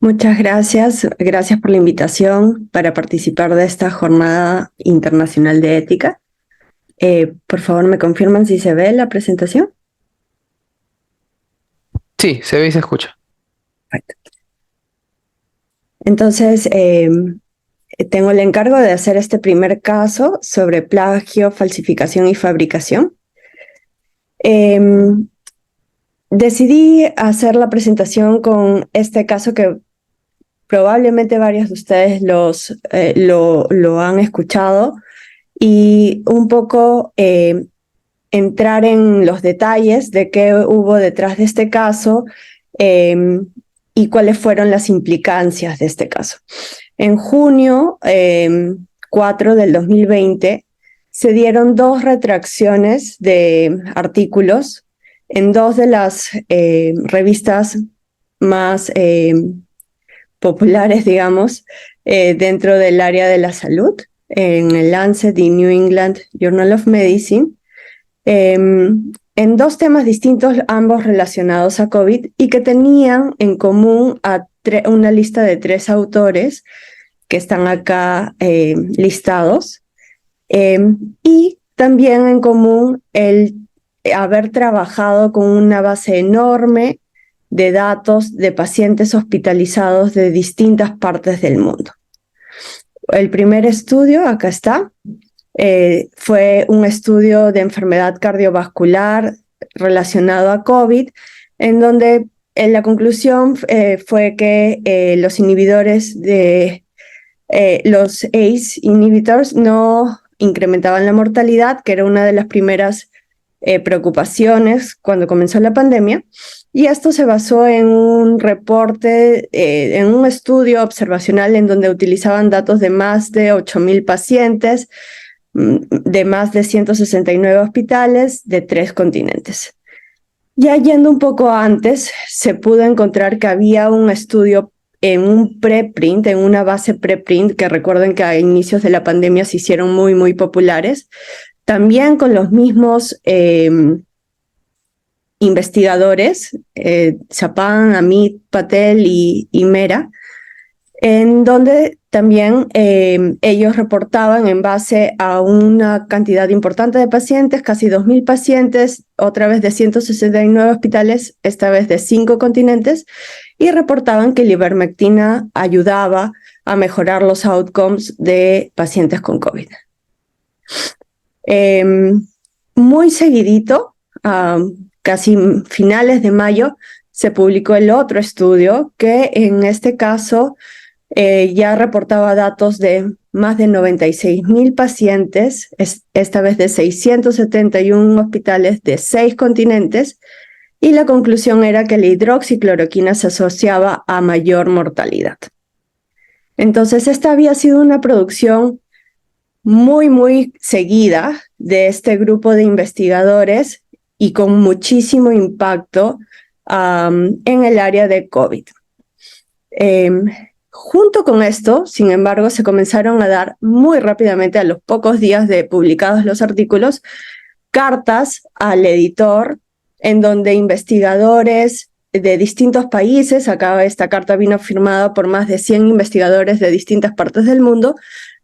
Muchas gracias. Gracias por la invitación para participar de esta Jornada Internacional de Ética. Por favor, ¿me confirman si se ve la presentación? Sí, se ve y se escucha. Perfecto. Entonces, tengo el encargo de hacer este primer caso sobre plagio, falsificación y fabricación. Decidí hacer la presentación con este caso que probablemente varios de ustedes lo han escuchado, y un poco entrar en los detalles de qué hubo detrás de este caso y cuáles fueron las implicancias de este caso. En junio 4 del 2020 se dieron dos retracciones de artículos en dos de las revistas más populares, digamos, dentro del área de la salud, en el Lancet y New England Journal of Medicine, en dos temas distintos, ambos relacionados a COVID, y que tenían en común una lista de 3 autores que están acá listados, y también en común el haber trabajado con una base enorme de datos de pacientes hospitalizados de distintas partes del mundo. El primer estudio, acá está, fue un estudio de enfermedad cardiovascular relacionado a COVID, en donde la conclusión fue que los inhibidores de los ACE inhibitors no incrementaban la mortalidad, que era una de las primeras preocupaciones cuando comenzó la pandemia, y esto se basó en un reporte, en un estudio observacional en donde utilizaban datos de más de 8,000 pacientes, de más de 169 hospitales de 3 continentes. Ya yendo un poco antes, se pudo encontrar que había un estudio en un preprint, en una base preprint, que recuerden que a inicios de la pandemia se hicieron muy, muy populares, también con los mismos investigadores, Chapán, Amit, Patel y Mera, en donde también ellos reportaban en base a una cantidad importante de pacientes, casi 2,000 pacientes, otra vez de 169 hospitales, esta vez de 5 continentes, y reportaban que la ivermectina ayudaba a mejorar los outcomes de pacientes con COVID. Muy seguidito, casi finales de mayo, se publicó el otro estudio que en este caso ya reportaba datos de más de 96,000 pacientes, esta vez de 671 hospitales de 6 continentes, y la conclusión era que la hidroxicloroquina se asociaba a mayor mortalidad. Entonces, esta había sido una producción muy, muy seguida de este grupo de investigadores y con muchísimo impacto en el área de COVID. Junto con esto, sin embargo, se comenzaron a dar muy rápidamente, a los pocos días de publicados los artículos, cartas al editor en donde investigadores de distintos países, acá esta carta vino firmada por más de 100 investigadores de distintas partes del mundo,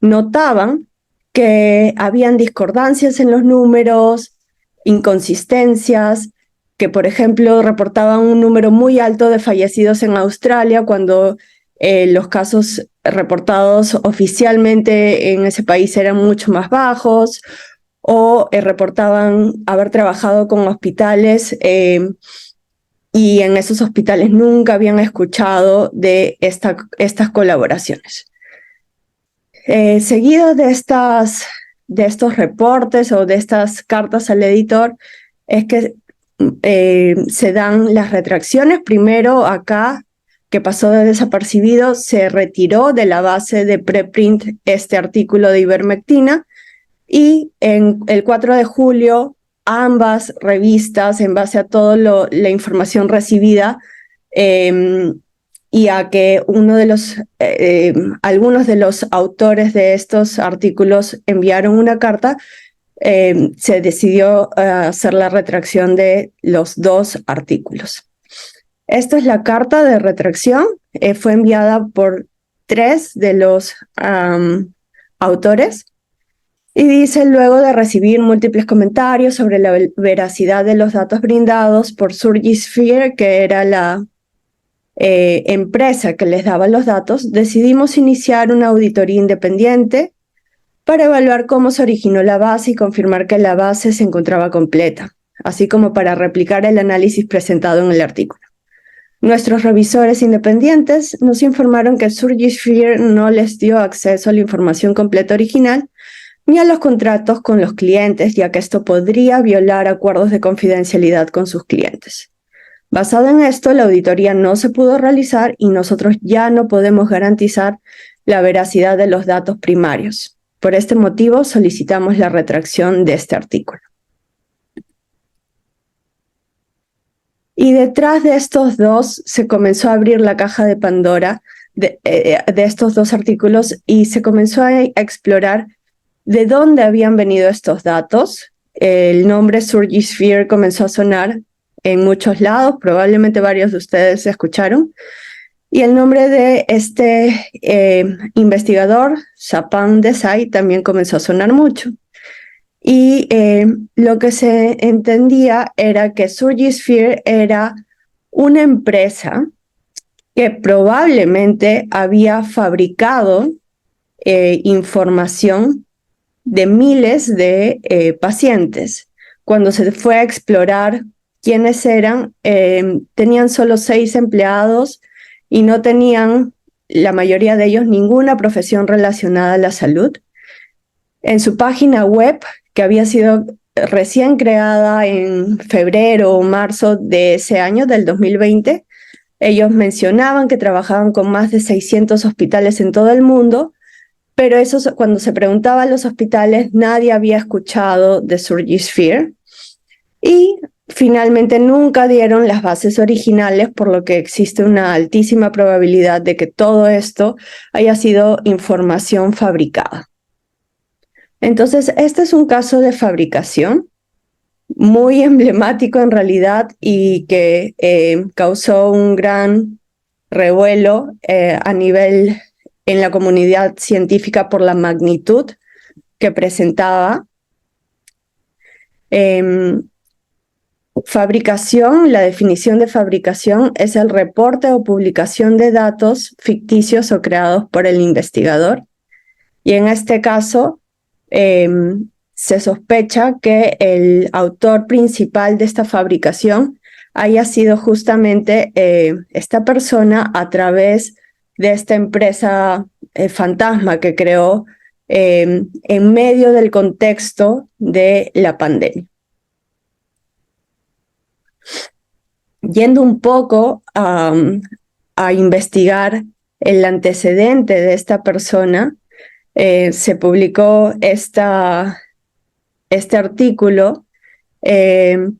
notaban que habían discordancias en los números, inconsistencias, que por ejemplo reportaban un número muy alto de fallecidos en Australia cuando los casos reportados oficialmente en ese país eran mucho más bajos, o reportaban haber trabajado con hospitales y en esos hospitales nunca habían escuchado de estas colaboraciones. Seguido de estos reportes o de estas cartas al editor, es que se dan las retracciones. Primero, acá, que pasó de desapercibido, se retiró de la base de preprint este artículo de ivermectina, y en el 4 de julio ambas revistas, en base a toda la información recibida, y a que algunos de los autores de estos artículos enviaron una carta, se decidió hacer la retracción de los 2 artículos. Esta es la carta de retracción. Fue enviada por 3 de los autores y dice: luego de recibir múltiples comentarios sobre la veracidad de los datos brindados por Surgisphere, que era la empresa que les daba los datos, decidimos iniciar una auditoría independiente para evaluar cómo se originó la base y confirmar que la base se encontraba completa, así como para replicar el análisis presentado en el artículo. Nuestros revisores independientes nos informaron que Surgisphere no les dio acceso a la información completa original ni a los contratos con los clientes, ya que esto podría violar acuerdos de confidencialidad con sus clientes. Basado en esto, la auditoría no se pudo realizar y nosotros ya no podemos garantizar la veracidad de los datos primarios. Por este motivo, solicitamos la retracción de este artículo. Y detrás de estos dos se comenzó a abrir la caja de Pandora de estos dos artículos y se comenzó a explorar de dónde habían venido estos datos. El nombre Surgisphere comenzó a sonar en muchos lados, probablemente varios de ustedes escucharon, y el nombre de este investigador, Sapan Desai, también comenzó a sonar mucho. Y lo que se entendía era que Surgisphere era una empresa que probablemente había fabricado información de miles de pacientes. Cuando se fue a explorar quiénes eran, tenían solo 6 empleados y no tenían, la mayoría de ellos, ninguna profesión relacionada a la salud. En su página web, que había sido recién creada en febrero o marzo de ese año, del 2020, ellos mencionaban que trabajaban con más de 600 hospitales en todo el mundo, pero eso, cuando se preguntaba a los hospitales, nadie había escuchado de Surgisphere y finalmente nunca dieron las bases originales, por lo que existe una altísima probabilidad de que todo esto haya sido información fabricada. Entonces, este es un caso de fabricación muy emblemático en realidad y que causó un gran revuelo a nivel en la comunidad científica por la magnitud que presentaba. Fabricación, la definición de fabricación es el reporte o publicación de datos ficticios o creados por el investigador. Y en este caso, se sospecha que el autor principal de esta fabricación haya sido justamente esta persona a través de esta empresa fantasma que creó en medio del contexto de la pandemia. Yendo un poco a investigar el antecedente de esta persona, se publicó este artículo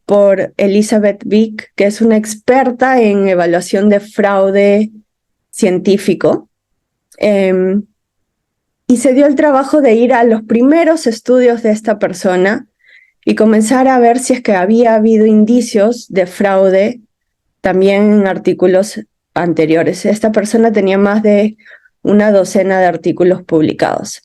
por Elizabeth Vick, que es una experta en evaluación de fraude científico, y se dio el trabajo de ir a los primeros estudios de esta persona y comenzar a ver si es que había habido indicios de fraude también en artículos anteriores. Esta persona tenía más de una docena de artículos publicados.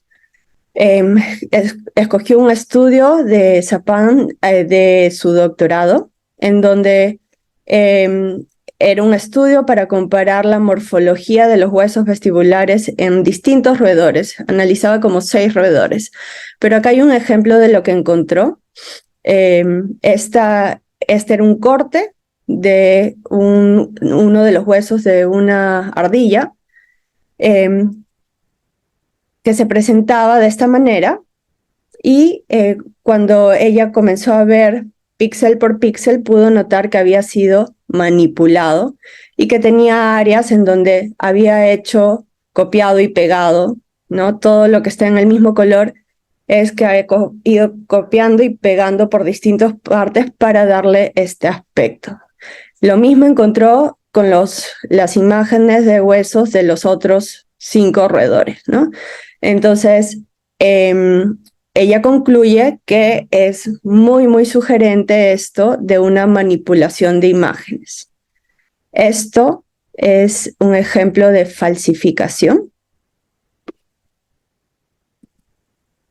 Escogió un estudio de Sapan de su doctorado, en donde era un estudio para comparar la morfología de los huesos vestibulares en distintos roedores. Analizaba como 6 roedores. Pero acá hay un ejemplo de lo que encontró. Este era un corte de uno de los huesos de una ardilla, que se presentaba de esta manera, y cuando ella comenzó a ver píxel por píxel, pudo notar que había sido manipulado y que tenía áreas en donde había hecho copiado y pegado, ¿no? Todo lo que está en el mismo color es que ha ido copiando y pegando por distintas partes para darle este aspecto. Lo mismo encontró con las imágenes de huesos de los otros 5 roedores, ¿no? Entonces, ella concluye que es muy, muy sugerente esto de una manipulación de imágenes. Esto es un ejemplo de falsificación.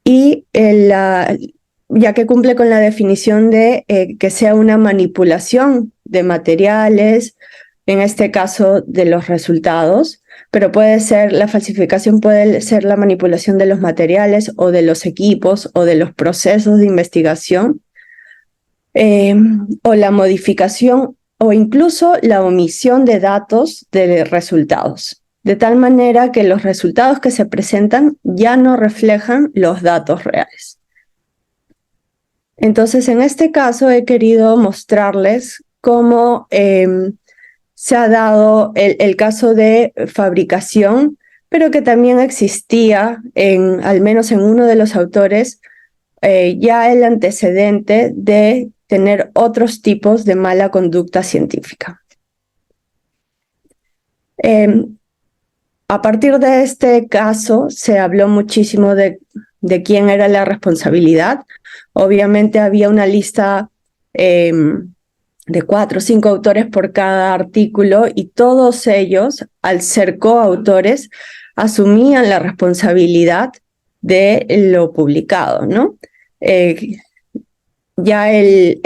Y ya que cumple con la definición de que sea una manipulación de materiales, en este caso de los resultados, pero la falsificación puede ser la manipulación de los materiales o de los equipos o de los procesos de investigación, o la modificación o incluso la omisión de datos de resultados, de tal manera que los resultados que se presentan ya no reflejan los datos reales. Entonces, en este caso he querido mostrarles cómo se ha dado el caso de fabricación, pero que también existía, al menos en uno de los autores, ya el antecedente de tener otros tipos de mala conducta científica. A partir de este caso se habló muchísimo de quién era la responsabilidad. Obviamente había una lista de 4 o 5 autores por cada artículo y todos ellos, al ser coautores, asumían la responsabilidad de lo publicado, ¿no? Ya el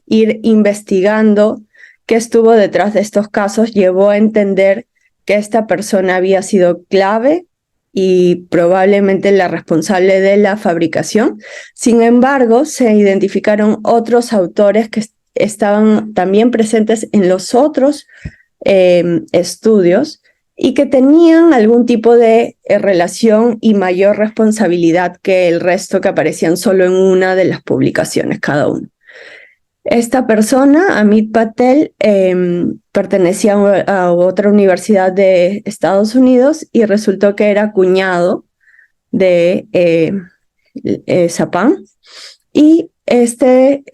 ir investigando qué estuvo detrás de estos casos llevó a entender que esta persona había sido clave y probablemente la responsable de la fabricación. Sin embargo, se identificaron otros autores que estaban también presentes en los otros estudios y que tenían algún tipo de relación y mayor responsabilidad que el resto que aparecían solo en una de las publicaciones cada uno. Esta persona, Amit Patel, pertenecía a otra universidad de Estados Unidos y resultó que era cuñado de Sapán. Y este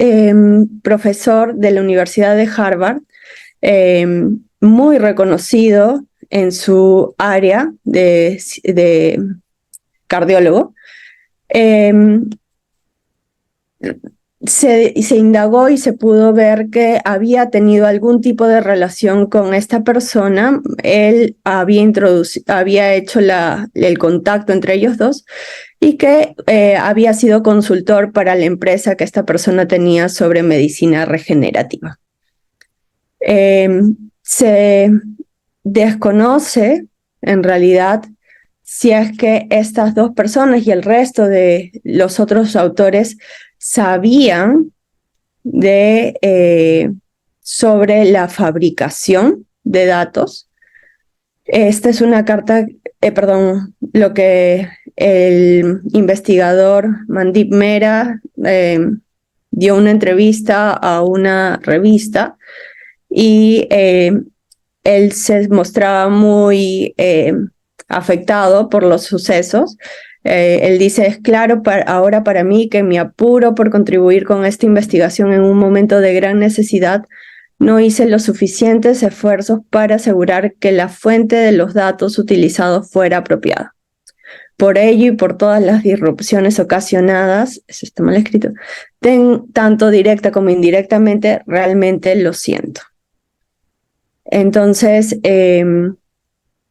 profesor de la Universidad de Harvard, muy reconocido en su área de cardiólogo, se indagó y se pudo ver que había tenido algún tipo de relación con esta persona. Él había hecho el contacto entre ellos dos y que había sido consultor para la empresa que esta persona tenía sobre medicina regenerativa. Se desconoce, en realidad, si es que estas dos personas y el resto de los otros autores sabían sobre la fabricación de datos. Esta es una carta, lo que el investigador Mandip Mehra dio una entrevista a una revista y él se mostraba muy afectado por los sucesos. Él dice, es claro ahora para mí que me apuro por contribuir con esta investigación en un momento de gran necesidad. No hice los suficientes esfuerzos para asegurar que la fuente de los datos utilizados fuera apropiada. Por ello y por todas las disrupciones ocasionadas, eso está mal escrito, tanto directa como indirectamente, realmente lo siento. Entonces,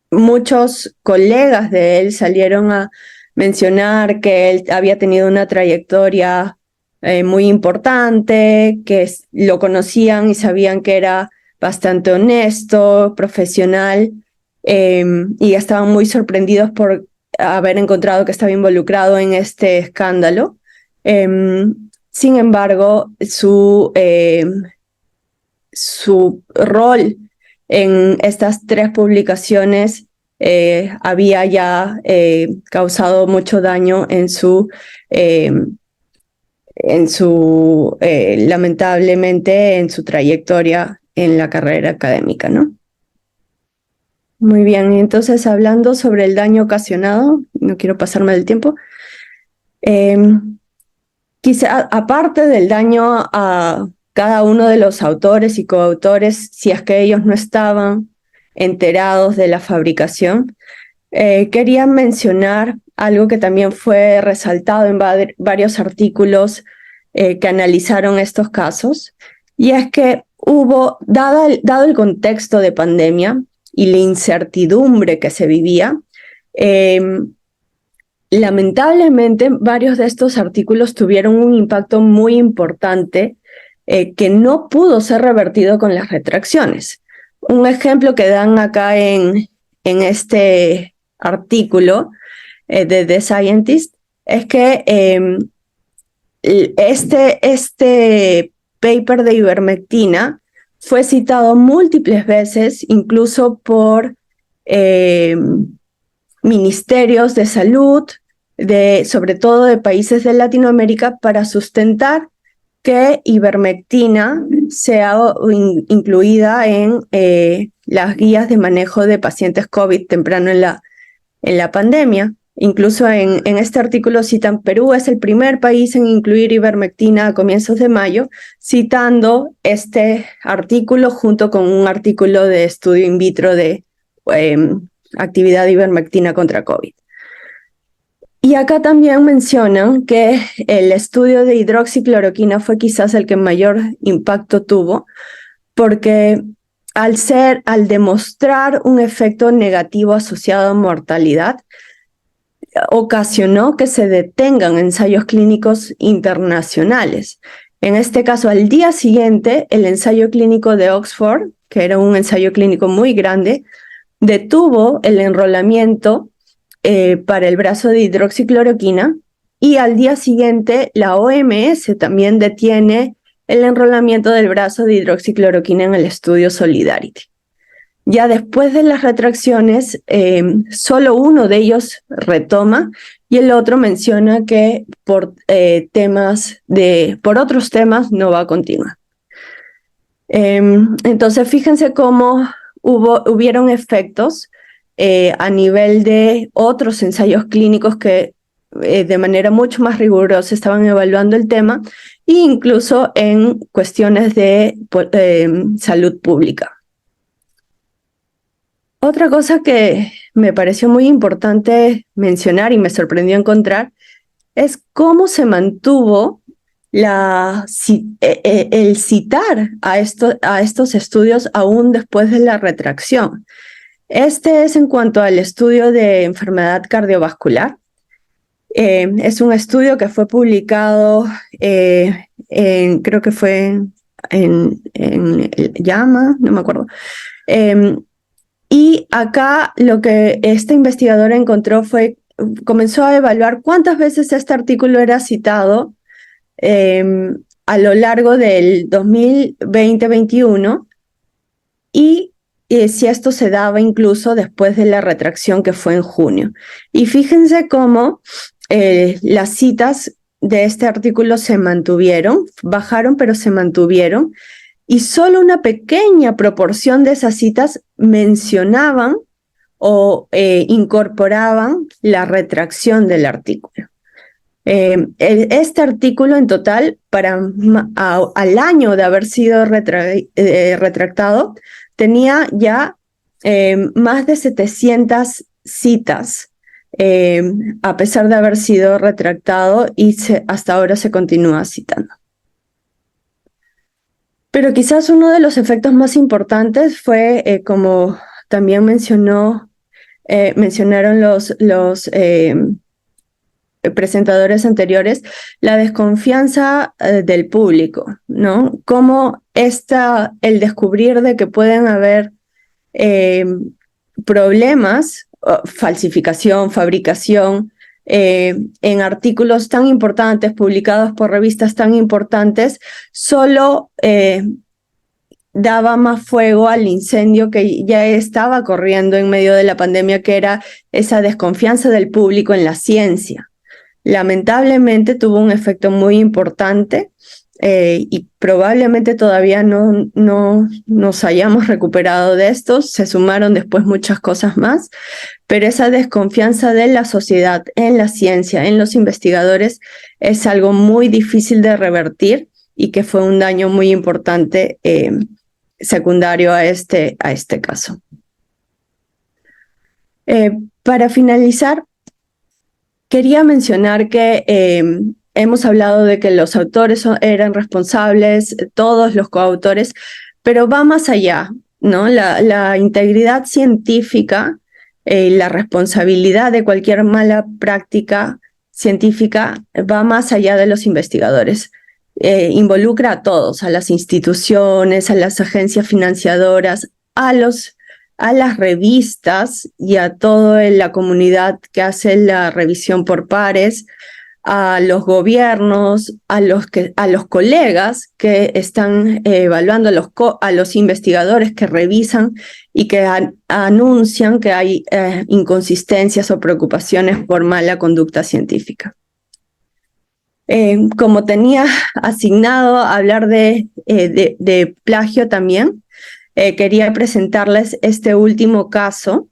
muchos colegas de él salieron a mencionar que él había tenido una trayectoria muy importante, que lo conocían y sabían que era bastante honesto, profesional, y estaban muy sorprendidos por haber encontrado que estaba involucrado en este escándalo. Sin embargo, su rol en estas 3 publicaciones había ya causado mucho daño lamentablemente, en su trayectoria en la carrera académica, ¿no? Muy bien, entonces hablando sobre el daño ocasionado, no quiero pasarme del tiempo, quizá aparte del daño a cada uno de los autores y coautores, si es que ellos no estaban enterados de la fabricación, quería mencionar algo que también fue resaltado en varios artículos que analizaron estos casos, y es que dado el contexto de pandemia y la incertidumbre que se vivía, lamentablemente varios de estos artículos tuvieron un impacto muy importante que no pudo ser revertido con las retracciones. Un ejemplo que dan acá en este artículo de The Scientist es que este paper de ivermectina fue citado múltiples veces, incluso por ministerios de salud, sobre todo de países de Latinoamérica, para sustentar que ivermectina sea incluida en las guías de manejo de pacientes COVID temprano en la pandemia. Incluso en este artículo citan Perú es el primer país en incluir ivermectina a comienzos de mayo, citando este artículo junto con un artículo de estudio in vitro de actividad de ivermectina contra COVID. Y acá también mencionan que el estudio de hidroxicloroquina fue quizás el que mayor impacto tuvo, porque al demostrar un efecto negativo asociado a mortalidad, ocasionó que se detengan ensayos clínicos internacionales. En este caso, al día siguiente, el ensayo clínico de Oxford, que era un ensayo clínico muy grande, detuvo el enrolamiento para el brazo de hidroxicloroquina, y al día siguiente la OMS también detiene el enrolamiento del brazo de hidroxicloroquina en el estudio Solidarity. Ya después de las retracciones, solo uno de ellos retoma y el otro menciona que por otros temas no va a continuar. Entonces, fíjense cómo hubieron efectos a nivel de otros ensayos clínicos que de manera mucho más rigurosa estaban evaluando el tema, e incluso en cuestiones de salud pública. Otra cosa que me pareció muy importante mencionar y me sorprendió encontrar es cómo se mantuvo el citar a estos estudios aún después de la retracción. Este es en cuanto al estudio de enfermedad cardiovascular. Es un estudio que fue publicado, creo que fue en JAMA, no me acuerdo. Y acá lo que esta investigadora encontró comenzó a evaluar cuántas veces este artículo era citado a lo largo del 2020-21 y si esto se daba incluso después de la retracción que fue en junio. Y fíjense cómo las citas de este artículo se mantuvieron, bajaron pero se mantuvieron, y solo una pequeña proporción de esas citas mencionaban o incorporaban la retracción del artículo. Este artículo en total, al año de haber sido retractado, tenía ya más de 700 citas, a pesar de haber sido retractado, y hasta ahora se continúa citando. Pero quizás uno de los efectos más importantes fue, como también mencionaron los presentadores anteriores, la desconfianza del público, ¿no? Cómo el descubrir de que pueden haber problemas, falsificación, fabricación, en artículos tan importantes, publicados por revistas tan importantes, solo daba más fuego al incendio que ya estaba corriendo en medio de la pandemia, que era esa desconfianza del público en la ciencia. Lamentablemente tuvo un efecto muy importante y probablemente todavía no nos hayamos recuperado de esto. Se sumaron después muchas cosas más, pero esa desconfianza de la sociedad en la ciencia, en los investigadores, es algo muy difícil de revertir y que fue un daño muy importante secundario a este caso. Para finalizar, quería mencionar que hemos hablado de que los autores eran responsables, todos los coautores, pero va más allá, ¿no? La integridad científica, la responsabilidad de cualquier mala práctica científica va más allá de los investigadores. Involucra a todos, a las instituciones, a las agencias financiadoras, a las revistas y a toda la comunidad que hace la revisión por pares, a los gobiernos, a los colegas que están evaluando, a los investigadores que revisan y que anuncian que hay inconsistencias o preocupaciones por mala conducta científica. Como tenía asignado hablar de plagio también, quería presentarles este último caso.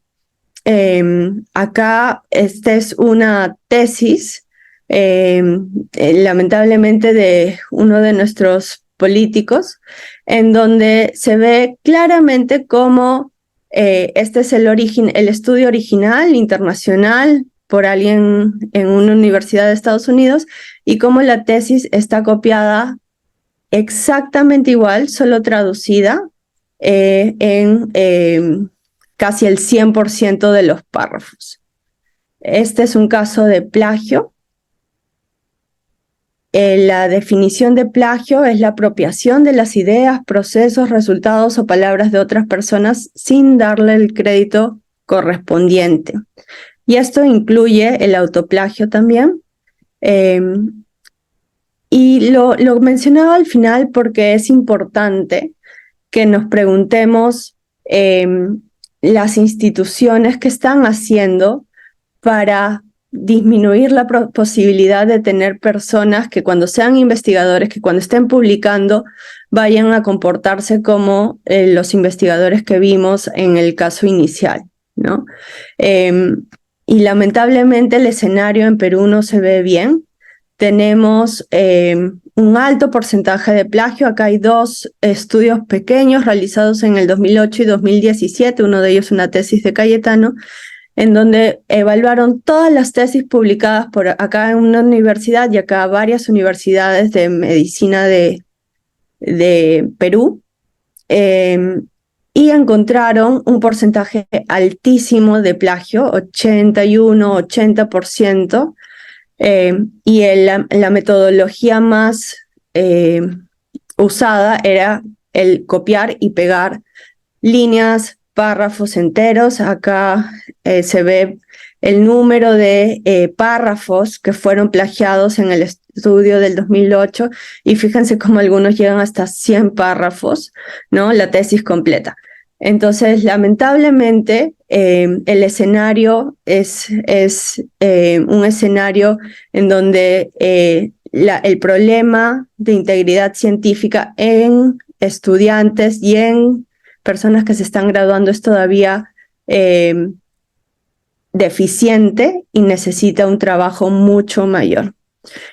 Acá esta es una tesis, lamentablemente de uno de nuestros políticos, en donde se ve claramente cómo este es el estudio original internacional por alguien en una universidad de Estados Unidos, y cómo la tesis está copiada exactamente igual, solo traducida en casi el 100% de los párrafos. Este es un caso de plagio. La definición de plagio es la apropiación de las ideas, procesos, resultados o palabras de otras personas sin darle el crédito correspondiente. Y esto incluye el autoplagio también. Y lo mencionaba al final porque es importante que nos preguntemos las instituciones que están haciendo para disminuir la posibilidad de tener personas que cuando sean investigadores, que cuando estén publicando, vayan a comportarse como los investigadores que vimos en el caso inicial, ¿no? Y lamentablemente el escenario en Perú no se ve bien. Tenemos un alto porcentaje de plagio. Acá hay 2 estudios pequeños realizados en el 2008 y 2017, uno de ellos una tesis de Cayetano, en donde evaluaron todas las tesis publicadas por acá en una universidad y acá varias universidades de medicina de Perú, y encontraron un porcentaje altísimo de plagio, 81, 80%, y la metodología más usada era el copiar y pegar líneas, párrafos enteros. Acá se ve el número de párrafos que fueron plagiados en el estudio del 2008 y fíjense cómo algunos llegan hasta 100 párrafos, ¿no? La tesis completa. Entonces, lamentablemente, el escenario es un escenario en donde el problema de integridad científica en estudiantes y en personas que se están graduando es todavía deficiente y necesita un trabajo mucho mayor.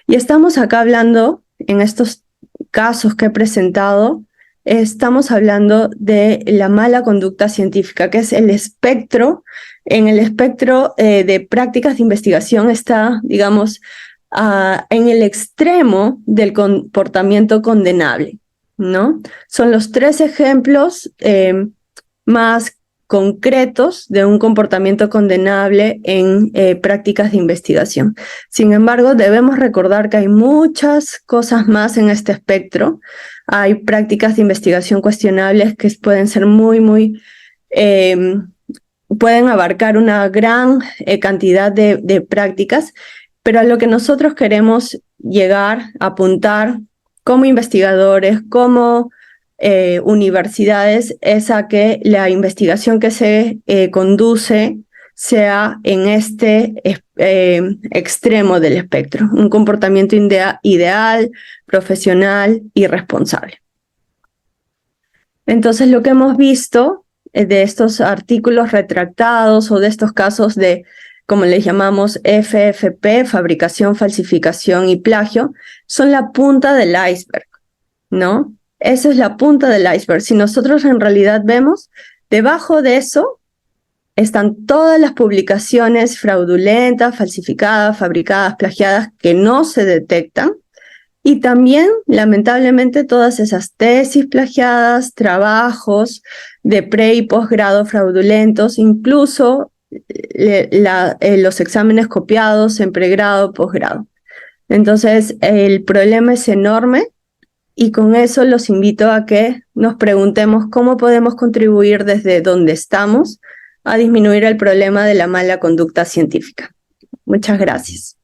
Y estamos acá hablando, en estos casos que he presentado, estamos hablando de la mala conducta científica, que es el espectro. En el espectro de prácticas de investigación está, digamos, en el extremo del comportamiento condenable, ¿no? Son los 3 ejemplos más concretos de un comportamiento condenable en prácticas de investigación. Sin embargo, debemos recordar que hay muchas cosas más en este espectro. Hay prácticas de investigación cuestionables que pueden ser pueden abarcar una gran cantidad de prácticas, pero a lo que nosotros queremos llegar, apuntar como investigadores, como universidades, es a que la investigación que se conduce sea en este extremo del espectro, un comportamiento ideal, profesional y responsable. Entonces, lo que hemos visto de estos artículos retractados o de estos casos de, como les llamamos, FFP, fabricación, falsificación y plagio, son la punta del iceberg, ¿no? Esa es la punta del iceberg. Si nosotros en realidad vemos, debajo de eso están todas las publicaciones fraudulentas, falsificadas, fabricadas, plagiadas que no se detectan. Y también, lamentablemente, todas esas tesis plagiadas, trabajos de pre- y posgrado fraudulentos, incluso los exámenes copiados en pregrado, posgrado. Entonces, el problema es enorme y con eso los invito a que nos preguntemos cómo podemos contribuir desde donde estamos a disminuir el problema de la mala conducta científica. Muchas gracias.